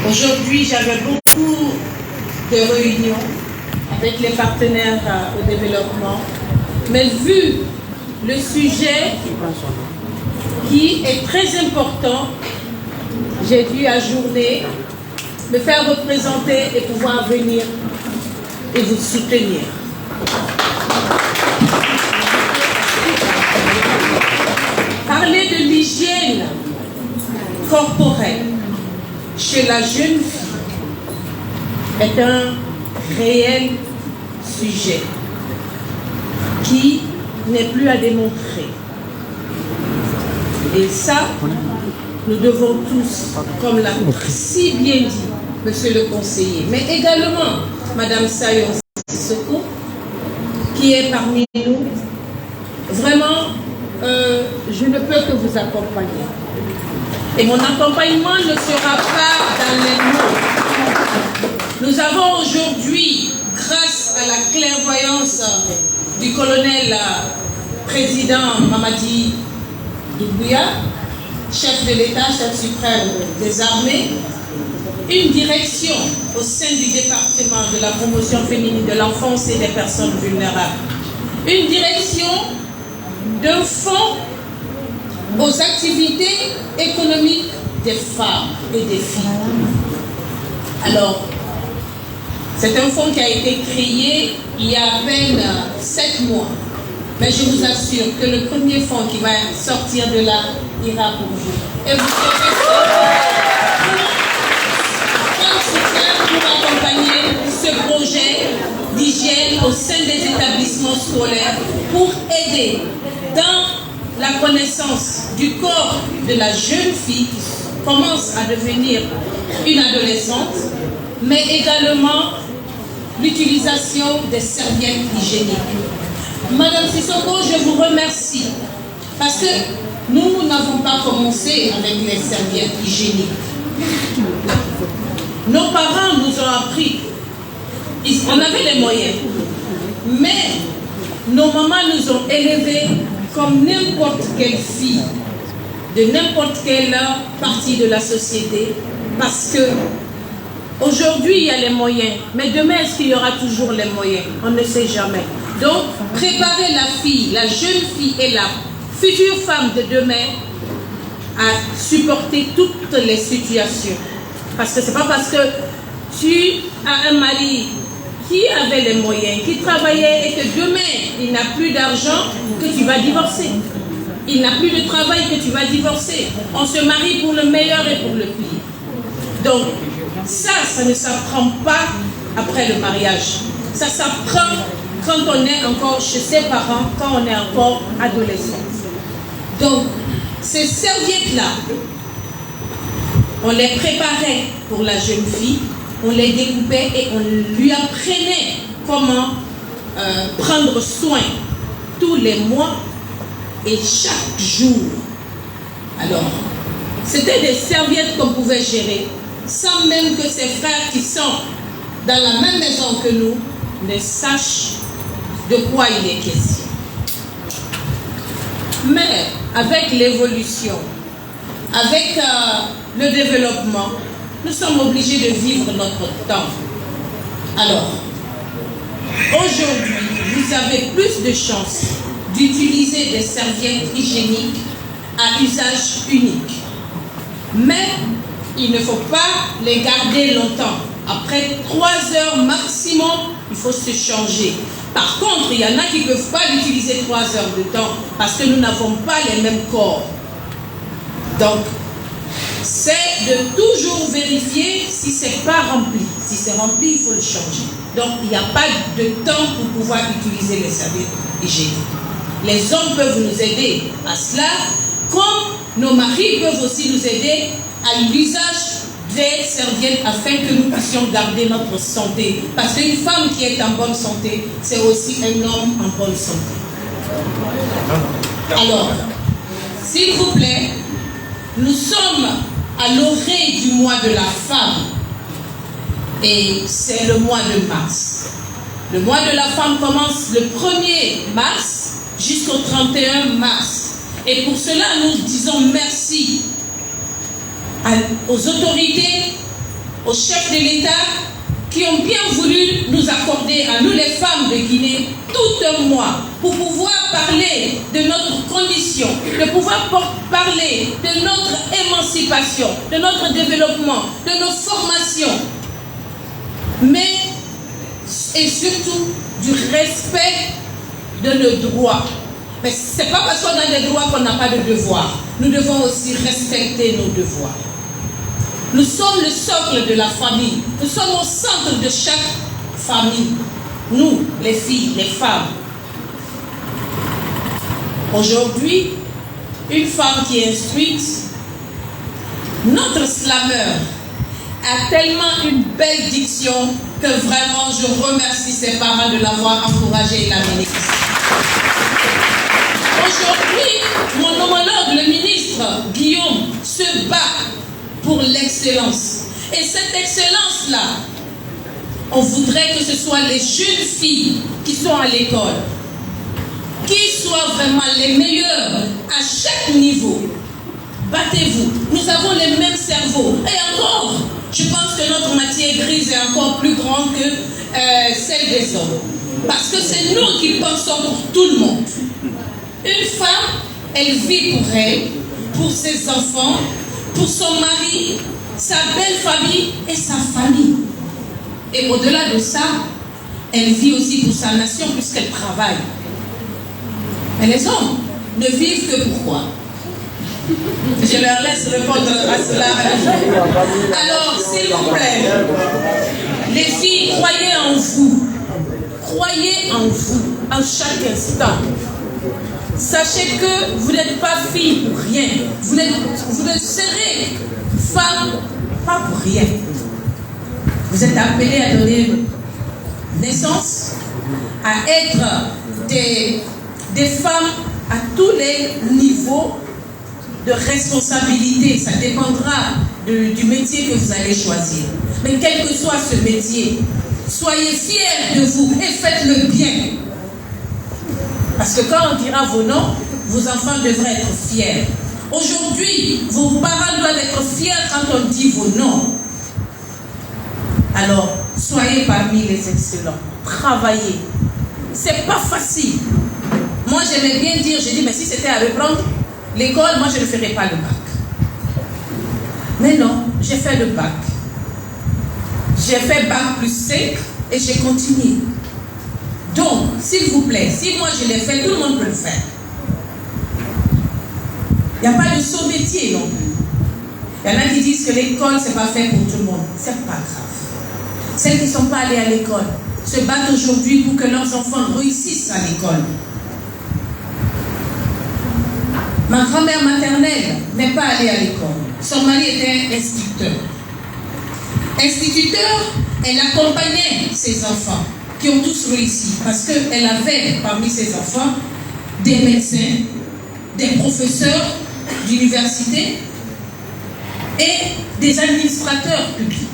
Aujourd'hui, j'avais beaucoup de réunions avec les partenaires au développement, mais vu le sujet qui est très important, j'ai dû ajourner, me faire représenter et pouvoir venir et vous soutenir. Parler de l'hygiène corporelle chez la jeune fille est un réel sujet qui n'est plus à démontrer. Et ça, nous devons tous, comme l'a si bien dit Monsieur le conseiller, mais également Madame Sayon Sissoko, qui est parmi nous, vraiment, je ne peux que vous accompagner. Et mon accompagnement ne sera pas dans les mots. Nous avons aujourd'hui, grâce à la clairvoyance du colonel président Mamadi Doumbouya, chef de l'État, chef suprême des armées, une direction au sein du département de la promotion féminine de l'enfance et des personnes vulnérables. Une direction d'un fonds aux activités économiques des femmes et des filles. Alors, c'est un fonds qui a été créé il y a à peine 7 mois. Mais je vous assure que le premier fonds qui va sortir de là ira pour vous. Et vous serez pour accompagner ce projet d'hygiène au sein des établissements scolaires pour aider dans la connaissance du corps de la jeune fille qui commence à devenir une adolescente, mais également l'utilisation des serviettes hygiéniques. Madame Sissoko, je vous remercie parce que nous n'avons pas commencé avec les serviettes hygiéniques. Nos parents nous ont appris, on avait les moyens, mais nos mamans nous ont élevés comme n'importe quelle fille de n'importe quelle partie de la société, parce que aujourd'hui il y a les moyens, mais demain est-ce qu'il y aura toujours les moyens? On ne sait jamais. Donc préparer la fille, la jeune fille et la future femme de demain à supporter toutes les situations. Parce que c'est pas parce que tu as un mari qui avait les moyens, qui travaillait et que demain il n'a plus d'argent que tu vas divorcer. Il n'a plus de travail que tu vas divorcer. On se marie pour le meilleur et pour le pire. Donc ça ne s'apprend pas après le mariage. Ça s'apprend quand on est encore chez ses parents, quand on est encore adolescent. Donc ces serviettes-là, on les préparait pour la jeune fille, on les découpait et on lui apprenait comment prendre soin tous les mois et chaque jour. Alors, c'était des serviettes qu'on pouvait gérer sans même que ses frères qui sont dans la même maison que nous ne sachent de quoi il est question. Mais avec l'évolution, avec le développement, nous sommes obligés de vivre notre temps. Alors, aujourd'hui, vous avez plus de chances d'utiliser des serviettes hygiéniques à usage unique. Mais il ne faut pas les garder longtemps. Après 3 heures maximum, il faut se changer. Par contre, il y en a qui ne peuvent pas l'utiliser 3 heures de temps parce que nous n'avons pas les mêmes corps. Donc, c'est de toujours vérifier si ce n'est pas rempli. Si c'est rempli, il faut le changer. Donc, il n'y a pas de temps pour pouvoir utiliser les serviettes hygiéniques. Les hommes peuvent nous aider à cela, comme nos maris peuvent aussi nous aider à l'usage des serviettes afin que nous puissions garder notre santé. Parce qu'une femme qui est en bonne santé, c'est aussi un homme en bonne santé. Alors, s'il vous plaît, nous sommes à l'orée du mois de la femme et c'est le mois de mars. Le mois de la femme commence le 1er mars jusqu'au 31 mars. Et pour cela, nous disons merci aux autorités aux chefs de l'État qui ont bien voulu nous accorder, à nous les femmes de Guinée, tout un mois pour pouvoir parler de notre condition, de pouvoir parler de notre émancipation, de notre développement, de nos formations, mais et surtout du respect de nos droits. Mais ce n'est pas parce qu'on a des droits qu'on n'a pas de devoirs. Nous devons aussi respecter nos devoirs. Nous sommes le socle de la famille. Nous sommes au centre de chaque famille. Nous, les filles, les femmes. Aujourd'hui, une femme qui est instruite, notre slameur a tellement une belle diction que vraiment je remercie ses parents de l'avoir encouragée et l'amener ici. Aujourd'hui, mon homologue, le ministre Guillaume, se bat pour l'excellence. Et cette excellence-là, on voudrait que ce soit les jeunes filles qui sont à l'école, qui soient vraiment les meilleures à chaque niveau. Battez-vous. Nous avons les mêmes cerveaux. Et encore, je pense que notre matière grise est encore plus grande que celle des hommes. Parce que c'est nous qui pensons pour tout le monde. Une femme, elle vit pour elle, pour ses enfants, pour son mari, sa belle famille et sa famille. Et au-delà de ça, elle vit aussi pour sa nation puisqu'elle travaille. Mais les hommes ne vivent que pour quoi? Je leur laisse répondre à cela. Alors, s'il vous plaît, les filles, croyez en vous. Croyez en vous, en chaque instant. Sachez que vous n'êtes pas fille pour rien. Vous ne serez femme pas pour rien. Vous êtes appelés à donner naissance, à être des femmes à tous les niveaux de responsabilité. Ça dépendra du métier que vous allez choisir. Mais quel que soit ce métier, soyez fiers de vous et faites-le bien. Parce que quand on dira vos noms, vos enfants devraient être fiers. Aujourd'hui, vos parents doivent être fiers quand on dit vos noms. Alors, soyez parmi les excellents. Travaillez. C'est pas facile. Moi, j'aimais bien dire, j'ai dit, mais si c'était à reprendre l'école, moi, je ne ferais pas le bac. Mais non, j'ai fait le bac. J'ai fait bac plus 5 et j'ai continué. Donc, s'il vous plaît, si moi je l'ai fait, tout le monde peut le faire. Il n'y a pas de saut métier non plus. Il y en a qui disent que l'école, ce n'est pas fait pour tout le monde. Ce n'est pas grave. Celles qui ne sont pas allées à l'école se battent aujourd'hui pour que leurs enfants réussissent à l'école. Ma grand-mère maternelle n'est pas allée à l'école. Son mari était instituteur. Instituteur, elle accompagnait ses enfants qui ont tous réussi parce qu'elle avait parmi ses enfants des médecins, des professeurs d'université et des administrateurs publics.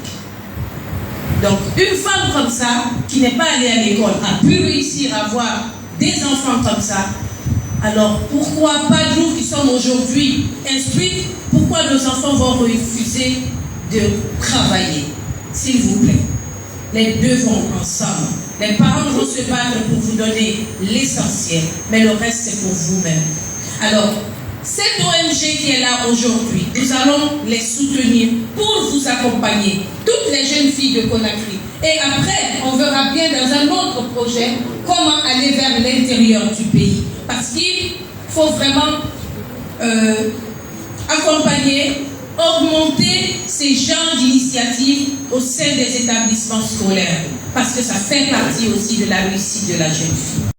Donc, une femme comme ça, qui n'est pas allée à l'école, a pu réussir à avoir des enfants comme ça. Alors, pourquoi pas nous qui sommes aujourd'hui instruits, pourquoi nos enfants vont refuser de travailler? S'il vous plaît, les deux vont ensemble. Les parents vont se battre pour vous donner l'essentiel, mais le reste c'est pour vous-même. Alors, cette ONG qui est là aujourd'hui, nous allons les soutenir pour vous accompagner, toutes les jeunes filles de Conakry. Et après, on verra bien dans un autre projet comment aller vers l'intérieur du pays. Parce qu'il faut vraiment accompagner, augmenter ces genres d'initiatives au sein des établissements scolaires. Parce que ça fait partie aussi de la réussite de la jeune fille.